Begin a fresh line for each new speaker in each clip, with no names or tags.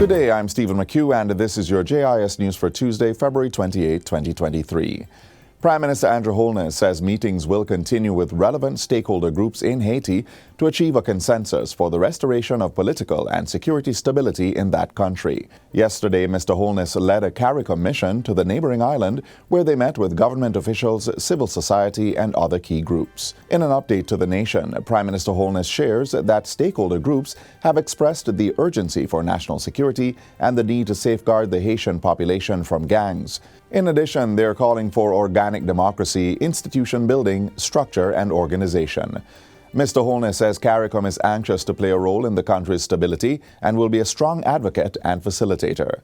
Good day, I'm Stephen McHugh, and this is your JIS News for Tuesday, February 28, 2023. Prime Minister Andrew Holness says meetings will continue with relevant stakeholder groups in Haiti to achieve a consensus for the restoration of political and security stability in that country. Yesterday, Mr. Holness led a CARICOM mission to the neighboring island where they met with government officials, civil society, and other key groups. In an update to the nation, Prime Minister Holness shares that stakeholder groups have expressed the urgency for national security and the need to safeguard the Haitian population from gangs. In addition, they're calling for organic democracy, institution building, structure, and organization. Mr. Holness says CARICOM is anxious to play a role in the country's stability and will be a strong advocate and facilitator.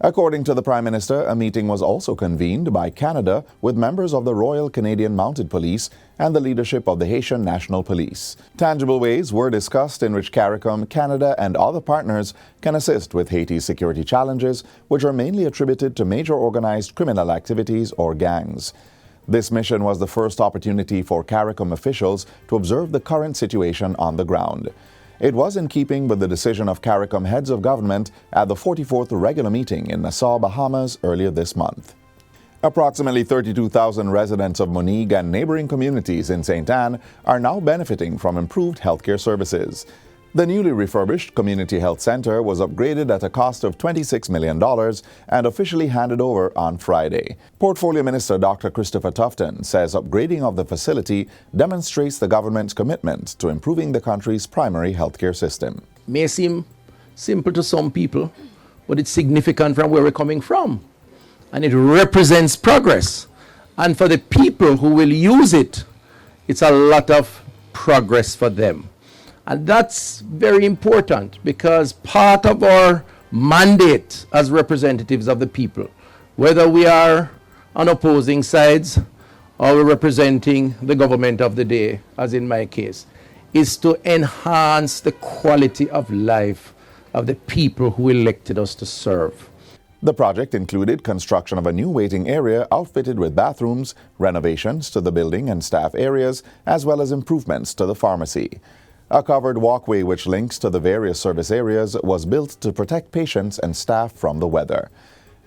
According to the Prime Minister, a meeting was also convened by Canada with members of the Royal Canadian Mounted Police and the leadership of the Haitian National Police. Tangible ways were discussed in which CARICOM, Canada, and other partners can assist with Haiti's security challenges, which are mainly attributed to major organized criminal activities or gangs. This mission was the first opportunity for CARICOM officials to observe the current situation on the ground. It was in keeping with the decision of CARICOM heads of government at the 44th regular meeting in Nassau, Bahamas earlier this month. Approximately 32,000 residents of Monigue and neighboring communities in St. Anne are now benefiting from improved healthcare services. The newly refurbished Community Health Center was upgraded at a cost of $26 million and officially handed over on Friday. Portfolio Minister Dr. Christopher Tufton says upgrading of the facility demonstrates the government's commitment to improving the country's primary healthcare system.
May seem simple to some people, but it's significant from where we're coming from. And it represents progress. And for the people who will use it, it's a lot of progress for them. And that's very important because part of our mandate as representatives of the people, whether we are on opposing sides or we're representing the government of the day, as in my case, is to enhance the quality of life of the people who elected us to serve.
The project included construction of a new waiting area outfitted with bathrooms, renovations to the building and staff areas, as well as improvements to the pharmacy. A covered walkway which links to the various service areas was built to protect patients and staff from the weather.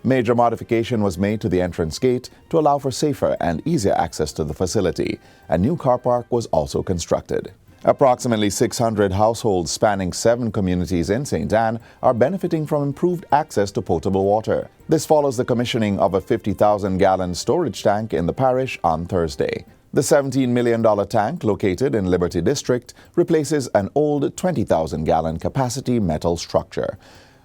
Major modification was made to the entrance gate to allow for safer and easier access to the facility. A new car park was also constructed. Approximately 600 households spanning 7 communities in St. Anne are benefiting from improved access to potable water. This follows the commissioning of a 50,000-gallon storage tank in the parish on Thursday. The $17 million tank, located in Liberty District, replaces an old 20,000-gallon capacity metal structure.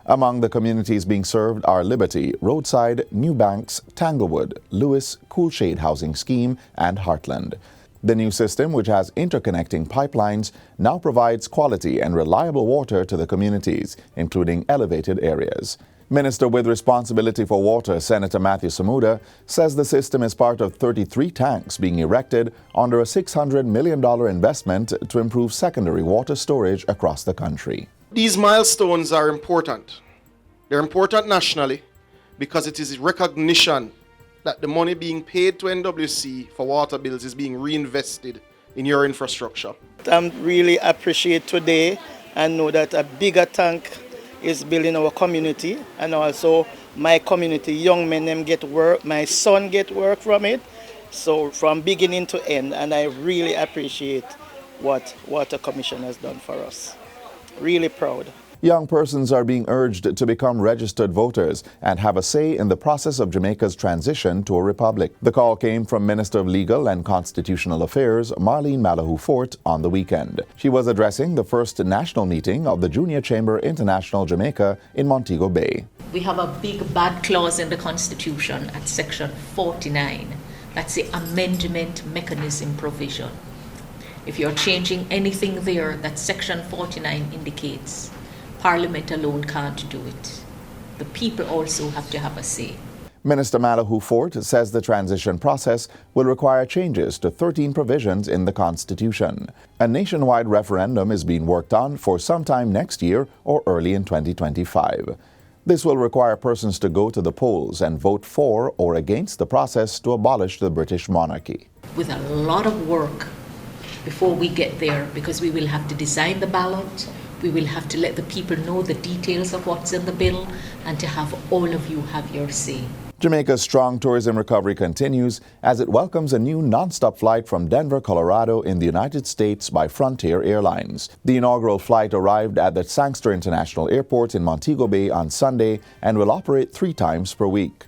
Among the communities being served are Liberty, Roadside, New Banks, Tanglewood, Lewis, Coolshade Housing Scheme, and Heartland. The new system, which has interconnecting pipelines, now provides quality and reliable water to the communities, including elevated areas. Minister with responsibility for water, Senator Matthew Samuda, says the system is part of 33 tanks being erected under a $600 million investment to improve secondary water storage across the country.
These milestones are important. They're important nationally because it is recognition that the money being paid to NWC for water bills is being reinvested in your infrastructure.
I really appreciate today and know that a bigger tank is building our community, and also my community, young men them get work, my son get work from it, so from beginning to end, and I really appreciate what Water Commission has done for us. Really proud.
Young persons are being urged to become registered voters and have a say in the process of Jamaica's transition to a republic. The call came from Minister of Legal and Constitutional Affairs, Marlene Malahou-Fort, on the weekend. She was addressing the first national meeting of the Junior Chamber International Jamaica in Montego Bay.
We have a big bad clause in the Constitution at section 49. That's the amendment mechanism provision. If you're changing anything there that section 49 indicates, Parliament alone can't do it. The people also have to have a say.
Minister Malahou-Fort says the transition process will require changes to 13 provisions in the Constitution. A nationwide referendum is being worked on for sometime next year or early in 2025. This will require persons to go to the polls and vote for or against the process to abolish the British monarchy.
With a lot of work before we get there, because we will have to design the ballot, We will have to let the people know the details of what's in the bill and to have all of you have your say.
Jamaica's strong tourism recovery continues as it welcomes a new non-stop flight from Denver, Colorado in the United States by Frontier Airlines. The inaugural flight arrived at the Sangster International Airport in Montego Bay on Sunday and will operate 3 times per week.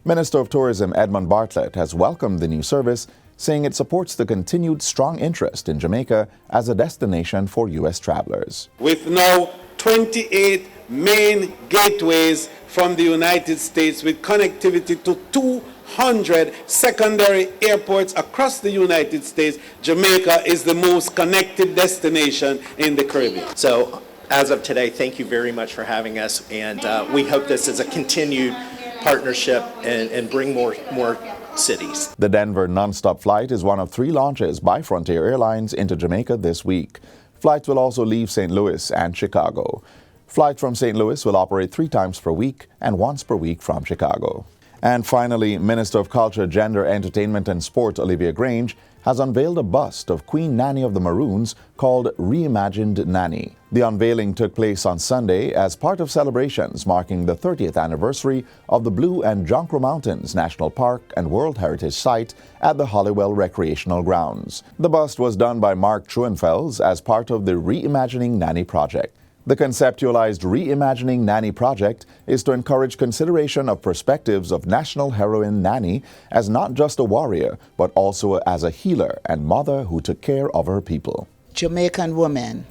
Minister of Tourism Edmund Bartlett has welcomed the new service, saying it supports the continued strong interest in Jamaica as a destination for U.S. travelers.
With now 28 main gateways from the United States with connectivity to 200 secondary airports across the United States, Jamaica is the most connected destination in the Caribbean.
So as of today, thank you very much for having us, and we hope this is a continued partnership and bring more cities.
The Denver non-stop flight is one of 3 launches by Frontier Airlines into Jamaica this week. Flights will also leave St. Louis and Chicago. Flights from St. Louis will operate 3 times per week and once per week from Chicago. And finally, Minister of Culture, Gender, Entertainment and Sport Olivia Grange has unveiled a bust of Queen Nanny of the Maroons called Reimagined Nanny. The unveiling took place on Sunday as part of celebrations marking the 30th anniversary of the Blue and Jonkro Mountains National Park and World Heritage Site at the Hollywell Recreational Grounds. The bust was done by Mark Truenfels as part of the Reimagining Nanny project. The conceptualized Reimagining Nanny project is to encourage consideration of perspectives of national heroine Nanny as not just a warrior, but also as a healer and mother who took care of her people.
Jamaican women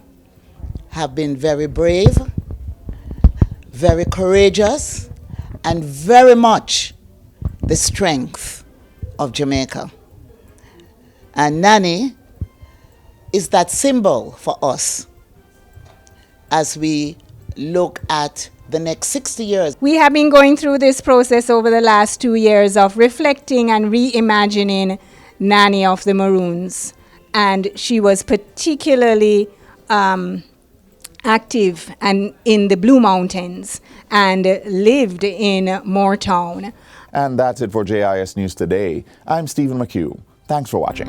have been very brave, very courageous, and very much the strength of Jamaica. And Nanny is that symbol for us as we look at the next 60 years.
We have been going through this process over the last 2 years of reflecting and reimagining Nanny of the Maroons. And she was particularly active and in the Blue Mountains and lived in Moortown.
And that's it for JIS News Today. I'm Stephen McHugh. Thanks for watching.